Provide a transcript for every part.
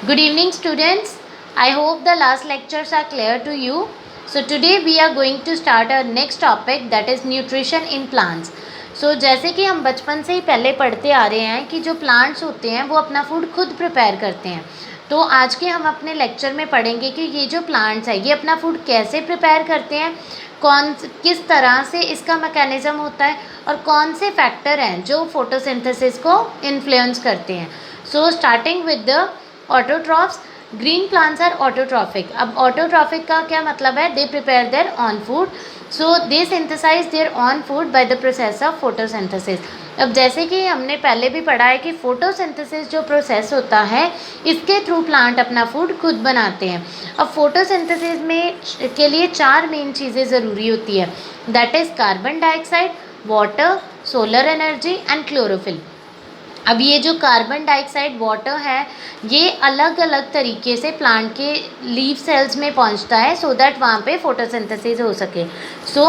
Good evening, students. I hope the last lectures are clear to you. So today we are going to start our next topic, that is nutrition in plants. So जैसे कि हम बचपन से ही पहले पढ़ते आ रहे हैं कि जो प्लांट्स होते हैं वो अपना फूड खुद प्रिपेयर करते हैं। तो आज के हम अपने लेक्चर में पढ़ेंगे कि ये जो प्लांट्स है ये अपना फूड कैसे प्रिपेयर करते हैं, किस तरह से इसका मैकेनिज़्म होता है और कौन से फैक्टर हैं जो फोटोसिंथेसिस को इन्फ्लुएंस करते हैं। So starting with the autotrophs, green plants are autotrophic. अब ऑटोट्रॉफिक का क्या मतलब है? They prepare their own food, so they synthesize their own food by the process of photosynthesis. अब जैसे कि हमने पहले भी पढ़ा है कि फोटोसिंथेसिस जो प्रोसेस होता है इसके थ्रू प्लांट अपना फूड खुद बनाते हैं। अब फोटोसिंथेसिस में के लिए 4 मेन चीज़ें ज़रूरी होती है, that is carbon dioxide, water, solar energy and chlorophyll. अब ये जो कार्बन डाइऑक्साइड, वाटर है, ये अलग अलग तरीके से प्लांट के लीफ सेल्स में पहुंचता है सो दैट वहाँ पे फोटोसिंथेसिस हो सके। So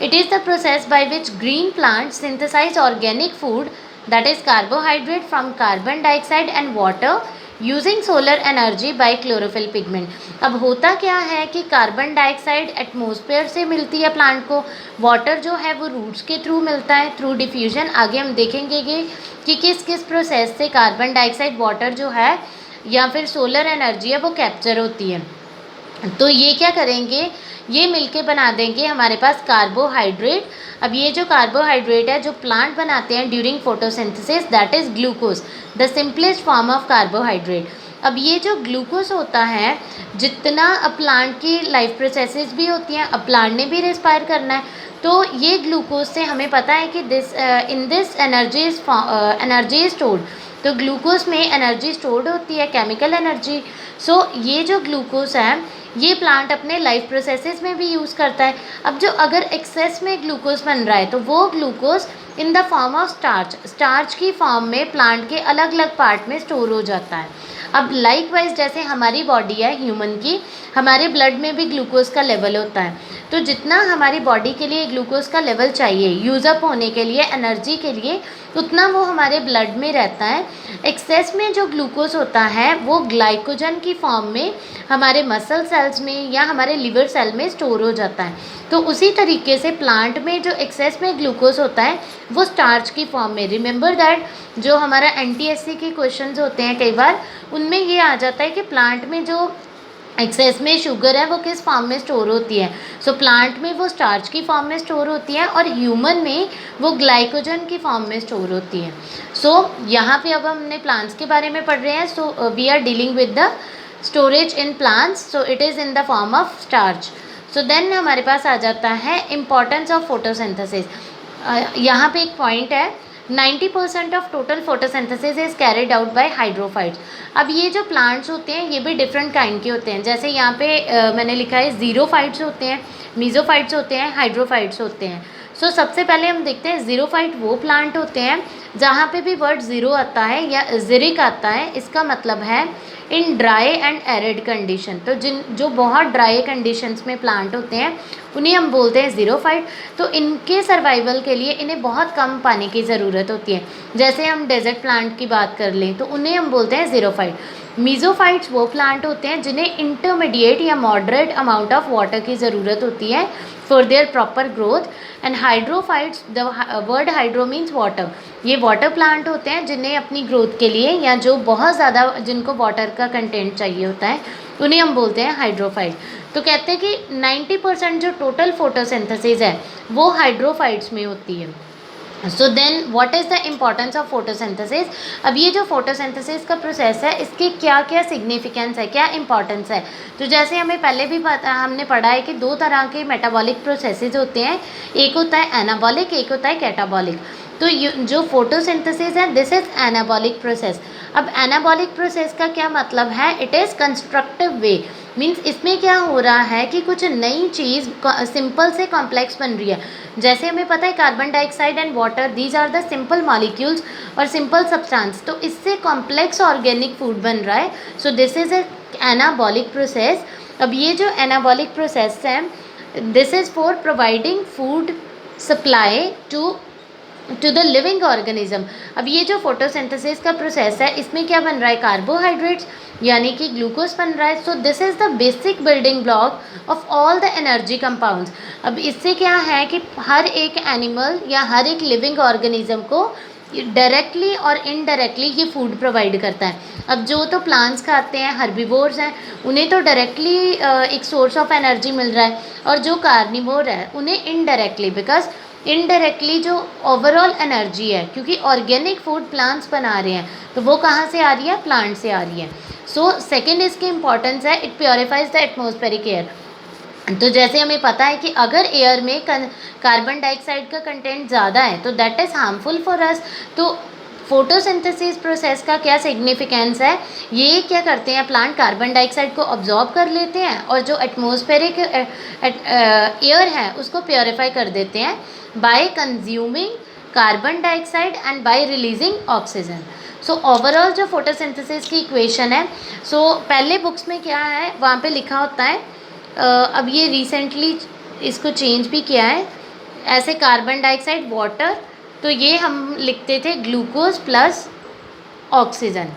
it is the process by which green plant synthesize organic food, that is carbohydrate from carbon dioxide and water using solar energy by chlorophyll pigment. अब होता क्या है कि कार्बन डाइऑक्साइड एटमॉस्फेयर से मिलती है प्लांट को, वाटर जो है वो रूट्स के थ्रू मिलता है थ्रू डिफ्यूजन। आगे हम देखेंगे कि किस किस प्रोसेस से कार्बन डाइऑक्साइड, वाटर जो है या फिर सोलर एनर्जी है वो कैप्चर होती है। तो ये क्या करेंगे, ये मिलके बना देंगे हमारे पास कार्बोहाइड्रेट। अब ये जो कार्बोहाइड्रेट है जो प्लांट बनाते हैं during photosynthesis, that is glucose, the simplest form of carbohydrate. अब ये जो ग्लूकोज होता है, जितना अब प्लांट की लाइफ प्रोसेसेस भी होती हैं, अब प्लांट ने भी रिस्पायर करना है, तो ये ग्लूकोज से हमें पता है कि in this energy is stored. तो ग्लूकोज में एनर्जी स्टोर्ड होती है, केमिकल एनर्जी। सो ये जो ग्लूकोज है ये प्लांट अपने लाइफ प्रोसेसेस में भी यूज़ करता है। अब जो अगर एक्सेस में ग्लूकोज बन रहा है तो वो glucose in the form of starch की फॉर्म में प्लांट के अलग अलग पार्ट में स्टोर हो जाता है। अब लाइकवाइज जैसे हमारी बॉडी है ह्यूमन की, हमारे ब्लड में भी ग्लूकोज का लेवल होता है। तो जितना हमारी बॉडी के लिए ग्लूकोज का लेवल चाहिए यूज़अप होने के लिए, एनर्जी के लिए, उतना वो हमारे ब्लड में रहता है। एक्सेस में जो ग्लूकोज होता है वो ग्लाइकोजन की फॉर्म में हमारे मसल सेल्स में या हमारे लिवर सेल में स्टोर हो जाता है। तो उसी तरीके से प्लांट में जो एक्सेस में ग्लूकोज होता है वो स्टार्च की फॉर्म में। रिमेंबर दैट जो हमारा एनटीएससी के क्वेश्चंस होते हैं कई बार, उनमें ये आ जाता है कि प्लांट में जो एक्सेस में शुगर है वो किस फॉर्म में स्टोर होती है। सो प्लांट में वो स्टार्च की फॉर्म में स्टोर होती है और ह्यूमन में वो ग्लाइकोजन की फॉर्म में स्टोर होती है। सो यहाँ पे अब हमने प्लांट्स के बारे में पढ़ रहे हैं। So we are dealing with the storage in plants, so it is in the form of starch. So then हमारे पास आ जाता है इम्पॉर्टेंस ऑफ फोटोसिंथेसिस। यहाँ पे एक पॉइंट है, 90% of total photosynthesis is carried out by hydrophytes. अब ये जो प्लांट्स होते हैं ये भी डिफरेंट काइंड के होते हैं। जैसे यहाँ पे मैंने लिखा है ज़ीरोफाइट्स होते हैं, मीज़ोफाइट्स होते हैं, हाइड्रोफाइट्स होते हैं। सो सबसे पहले हम देखते हैं ज़ीरोफाइट वो प्लांट होते हैं जहाँ पे भी वर्ड ज़ीरो आता है या ज़िरिक आता है, इसका मतलब है in dry and arid condition. तो जो बहुत ड्राई कंडीशंस में प्लांट होते हैं उन्हें हम बोलते हैं ज़ीरोफाइट। तो इनके सर्वाइवल के लिए इन्हें बहुत कम पानी की ज़रूरत होती है। जैसे हम डेजर्ट प्लांट की बात कर लें तो उन्हें हम बोलते हैं ज़ीरोफाइट। मीज़ोफाइट्स वो प्लांट होते हैं जिन्हें इंटरमीडिएट या मॉडरेट अमाउंट ऑफ वाटर की ज़रूरत होती है for their proper growth. And hydrophytes, the word hydro means water, ये वाटर प्लांट होते हैं जिन्हें अपनी ग्रोथ के लिए या जो बहुत ज़्यादा जिनको वाटर का कंटेंट चाहिए होता है उन्हें हम बोलते हैं हाइड्रोफाइट। तो कहते हैं कि 90% जो टोटल फोटोसिंथेसिस है वो हाइड्रोफाइट्स में होती है। So then what is the importance of photosynthesis. अब ये जो फोटोसिंथेसिस का प्रोसेस है इसके क्या क्या सिग्निफिकेंस है, क्या इंपॉर्टेंस है। तो जैसे हमें पहले भी हमने पढ़ा है कि 2 तरह के मेटाबॉलिक प्रोसेसेस होते हैं, एक होता है एनाबॉलिक, एक होता है कैटाबॉलिक। तो जो फोटोसिंथेसिस है दिस इज़ एनाबॉलिक प्रोसेस। अब एनाबॉलिक प्रोसेस का क्या मतलब है, it is constructive way, means इसमें क्या हो रहा है कि कुछ नई चीज़ सिंपल से कॉम्प्लेक्स बन रही है। जैसे हमें पता है carbon dioxide and water, these are the simple molecules और सिंपल सब्सटेंस, तो इससे कॉम्प्लेक्स ऑर्गेनिक फूड बन रहा है। So this is a anabolic process. अब ये जो एनाबॉलिक प्रोसेस है this is for providing food supply to to the living organism. अब ये जो फोटोसिंथेसिस का प्रोसेस है, इसमें क्या बन रहा है, कार्बोहाइड्रेट्स यानी कि ग्लूकोज बन रहा है। So this is the basic building block of all the energy compounds. अब इससे क्या है कि हर एक एनिमल या हर एक लिविंग ऑर्गेनिज्म को डायरेक्टली और इनडायरेक्टली ये फूड प्रोवाइड करता है। अब जो तो प्लांट्स खाते हैं, हर्बीवोर्स हैं, उन्हें तो डायरेक्टली एक सोर्स ऑफ एनर्जी मिल रहा है, और जो कार्निवोर है उन्हें इनडायरेक्टली, बिकॉज इनडायरेक्टली जो ओवरऑल एनर्जी है, क्योंकि ऑर्गेनिक फूड प्लांट्स बना रहे हैं, तो वो कहाँ से आ रही है, प्लांट से आ रही है। सो सेकेंड इसकी इंपॉर्टेंस है, it purifiers the atmospheric air. तो जैसे हमें पता है कि अगर एयर में कार्बन डाइऑक्साइड का कंटेंट ज़्यादा है तो that is harmful for us. तो फोटोसिंथेसिस प्रोसेस का क्या सिग्निफिकेंस है, ये क्या करते हैं, प्लांट कार्बन डाइऑक्साइड को ऑब्जॉर्ब कर लेते हैं और जो एटमॉस्फेरिक एयर है उसको प्योरीफाई कर देते हैं bye consuming carbon dioxide and bye releasing oxygen. So overall जो फोटोसिंथेसिस की इक्वेशन है, सो पहले बुक्स में क्या है वहाँ पे लिखा होता है, अब ये रिसेंटली इसको चेंज भी किया है, ऐसे कार्बन डाइऑक्साइड वाटर, तो ये हम लिखते थे ग्लूकोज प्लस ऑक्सीजन,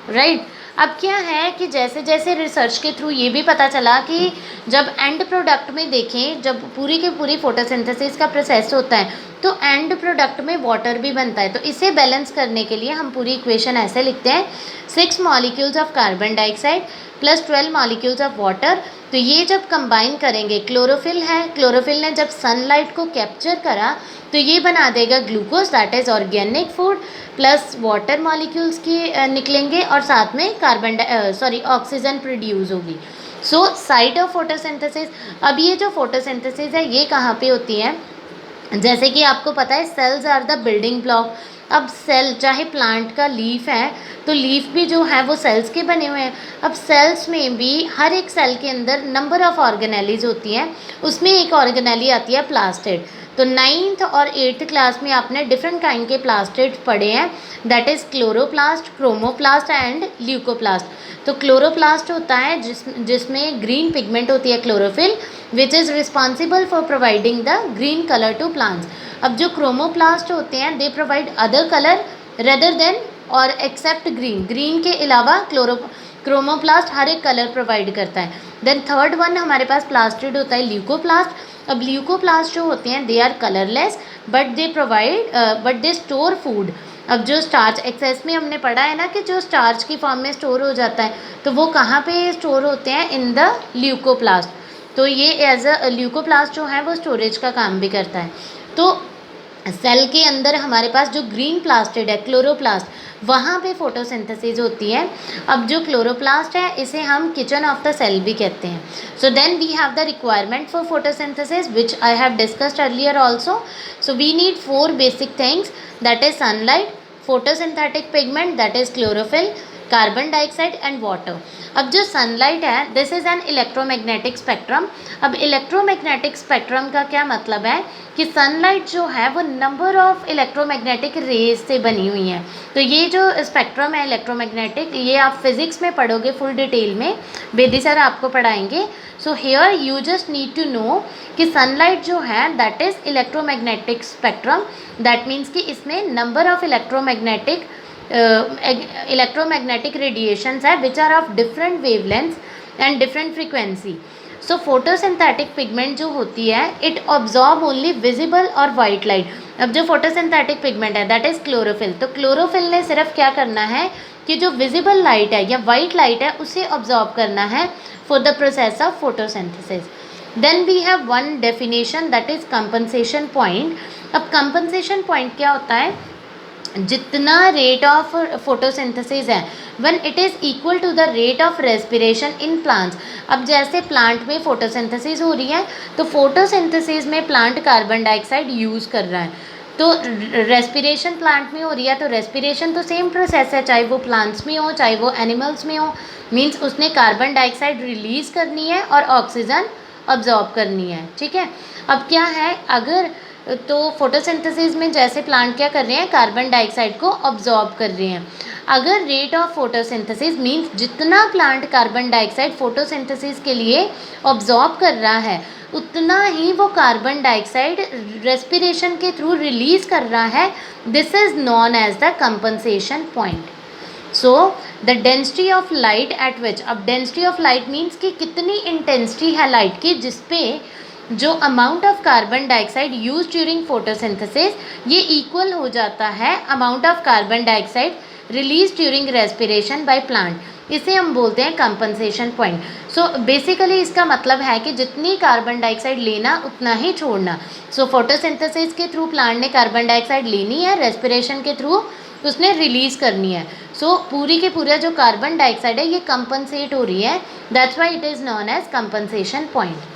राइट। अब क्या है कि जैसे जैसे रिसर्च के थ्रू ये भी पता चला कि जब एंड प्रोडक्ट में देखें, जब पूरी की पूरी फोटोसिंथेसिस का प्रोसेस होता है तो एंड प्रोडक्ट में वाटर भी बनता है। तो इसे बैलेंस करने के लिए हम पूरी इक्वेशन ऐसे लिखते हैं, 6 molecules of carbon dioxide plus 12 molecules of water. तो ये जब कंबाइन करेंगे, क्लोरोफिल है, क्लोरोफिल ने जब सनलाइट को कैप्चर करा तो ये बना देगा glucose, that is organic food, plus water molecules की निकलेंगे और साथ में ऑक्सीजन प्रोड्यूस होगी। So site of photosynthesis. अब ये जो फोटोसिंथेसिस है ये कहाँ पे होती है, जैसे कि आपको पता है cells are the building block. अब सेल, चाहे प्लांट का लीफ है तो लीफ भी जो है वो सेल्स के बने हुए हैं। अब सेल्स में भी हर एक सेल के अंदर नंबर ऑफ ऑर्गेनेलीज होती हैं, उसमें एक ऑर्गेनेली आती है प्लास्टिड। तो 9th और 8th क्लास में आपने डिफरेंट काइंड के प्लास्टिड पढ़े हैं, that is chloroplast, chromoplast and leucoplast. तो क्लोरोप्लास्ट होता है जिसमें ग्रीन पिगमेंट होती है chlorophyll, which is responsible for providing the green colour to plants. अब जो क्रोमोप्लास्ट होते हैं they provide other colour rather than और एक्सेप्ट ग्रीन, ग्रीन के अलावा क्रोमोप्लास्ट हर एक कलर प्रोवाइड करता है। देन थर्ड वन हमारे पास प्लास्टिड होता है ल्यूकोप्लास्ट। अब ल्यूकोप्लास्ट जो होते हैं they are colourless but they store food. अब जो स्टार्च एक्सेस में हमने पढ़ा है ना कि जो स्टार्च की फॉर्म में स्टोर हो जाता है, तो वो कहाँ पे स्टोर होते हैं, इन द ल्यूकोप्लास्ट। तो ये एज अ ल्यूकोप्लास्ट जो है वो स्टोरेज का काम भी करता है। तो सेल के अंदर हमारे पास जो ग्रीन प्लास्टिड है क्लोरोप्लास्ट, वहाँ पे फोटोसिंथेसिस होती है। अब जो क्लोरोप्लास्ट है इसे हम किचन ऑफ द सेल भी कहते हैं। So then we have the requirement for photosynthesis which I have discussed earlier also. So we need 4 basic things, that is sunlight, photosynthetic pigment that is chlorophyll, carbon dioxide and water. अब जो sunlight है this is an electromagnetic spectrum. अब electromagnetic spectrum का क्या मतलब है कि sunlight जो है वो नंबर ऑफ इलेक्ट्रोमैग्नेटिक रेज से बनी हुई है। तो ये जो स्पेक्ट्रम है इलेक्ट्रोमैग्नेटिक, ये आप फिज़िक्स में पढ़ोगे फुल डिटेल में, बेदी सर आपको पढ़ाएंगे। So here you just need to know कि सनलाइट जो है that is electromagnetic spectrum, that means कि इसमें नंबर ऑफ इलेक्ट्रोमैग्नेटिक रेडिएशंस है which are of different wavelength and different frequency. So photosynthetic pigment जो होती है इट ऑब्जॉर्ब ओनली विजिबल और वाइट लाइट। अब जो फोटोसिंथेटिक पिगमेंट है दैट इज़ क्लोरोफिल, तो क्लोरोफिल ने सिर्फ क्या करना है कि जो विजिबल लाइट है या वाइट लाइट है उसे ऑब्जॉर्ब करना है for the process of photosynthesis. Then we have one definition that is compensation point. अब कंपनसेशन पॉइंट क्या होता है, जितना रेट ऑफ फोटोसिंथेसिस है when it is equal to the rate of respiration in plants. अब जैसे प्लांट में photosynthesis हो रही है तो फोटोसिंथेसिस में प्लांट कार्बन डाइऑक्साइड यूज़ कर रहा है, तो रेस्पिरेशन प्लांट में हो रही है, तो रेस्पिरेशन तो सेम प्रोसेस है, चाहे वो प्लांट्स में हो चाहे वो एनिमल्स में हो, मीन्स उसने कार्बन डाइऑक्साइड रिलीज़ करनी है और ऑक्सीजन ऑब्जॉर्ब करनी है, ठीक है। अब क्या है, अगर तो फोटोसिंथेसिस में जैसे प्लांट क्या कर रहे हैं, कार्बन डाइऑक्साइड को ऑब्जॉर्ब कर रहे हैं। अगर रेट ऑफ फोटोसिंथेसिस मीन्स जितना प्लांट कार्बन डाइऑक्साइड फोटोसिंथेसिस के लिए ऑब्जॉर्ब कर रहा है, उतना ही वो कार्बन डाइऑक्साइड रेस्पिरेशन के थ्रू रिलीज कर रहा है। This is known as the compensation point. So the density of light at which, अब डेंसिटी ऑफ लाइट मीन्स कि कितनी इंटेंसिटी है लाइट की जिसपे जो amount of carbon dioxide use during photosynthesis ये इक्वल हो जाता है amount of carbon dioxide release during respiration by plant. इसे हम बोलते हैं कंपनसेशन पॉइंट। सो बेसिकली इसका मतलब है कि जितनी कार्बन डाइऑक्साइड लेना उतना ही छोड़ना। सो फोटोसिंथेसिस के थ्रू प्लांट ने कार्बन डाइऑक्साइड लेनी है, रेस्पिरेशन के थ्रू उसने रिलीज करनी है। सो पूरी के पूरा जो कार्बन डाइऑक्साइड है ये कंपनसेट हो रही है, that's why it is known as compensation point.